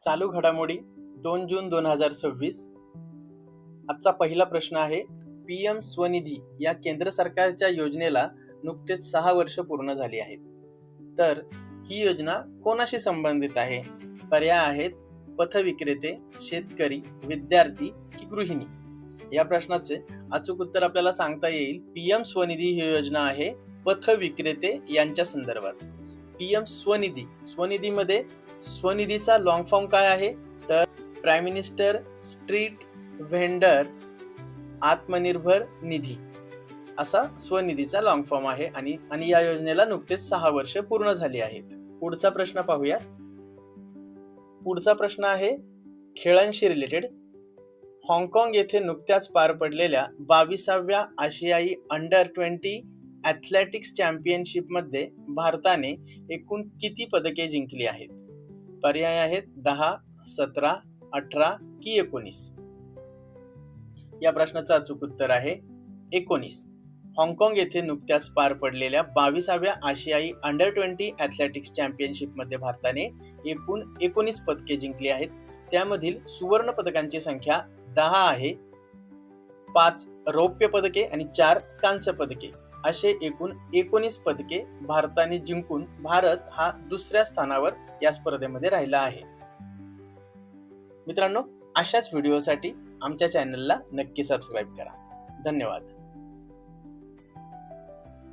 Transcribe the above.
चालू घडामोडी 2 जून 2026. आजचा पहिला प्रश्न आहे, पीएम स्वनिधी या केंद्र सरकारच्या योजनेला नुकतेच 6 वर्ष पूर्ण झाली आहेत. तर ही योजना कोणाशी संबंधित आहे? पर्याय आहेत पथविक्रेते, शेतकरी, विद्यार्थी की गृहिणी. या प्रश्नाचे अचूक उत्तर आपल्याला सांगता येईल. पीएम स्वनिधी ही योजना आहे पथविक्रेते यांच्या संदर्भात. पीएम स्वनिधी, स्वनिधीमध्ये स्वनिधीचा लॉंग फॉर्म काय आहे? तर प्राईम मिनिस्टर स्ट्रीट व्हेंडर आत्मनिर्भर निधी असा स्वनिधीचा लॉंग फॉर्म आहे आणि या योजनेला नुकतेच 6 वर्ष पूर्ण झाली आहेत. पुढचा प्रश्न पाहूया. पुढचा प्रश्न आहे खेळांशी रिलेटेड. हाँगकाँग येथे नुकत्याच पार पडलेल्या 22व्या आशियाई अंडर 20 ॲथलेटिक्स चॅम्पियनशिप मध्ये भारताने एकूण किती पदके जिंकली आहेत? पर्याय आहेत 10, 17, 18 की 19. या प्रश्नाचं अचूक उत्तर आहे 19. हाँगकाँग येथे नुकत्याच पार पडलेल्या 22व्या आशियाई अंडर 20 ॲथलेटिक्स चॅम्पियनशिप मध्ये भारताने एकूण 19 पदके जिंकली आहेत. त्यामधील सुवर्ण पदकांची संख्या 10 आहे. 5 रौप्य पदके आणि 4 कांस्य पदके असे एकूण 19 पदके भारताने जिंकून भारत हा दुसऱ्या स्थानावर या स्पर्धेमध्ये राहिला आहे. मित्रांनो, अशाच व्हिडिओसाठी आमच्या चॅनलला नक्की सबस्क्राईब करा. धन्यवाद.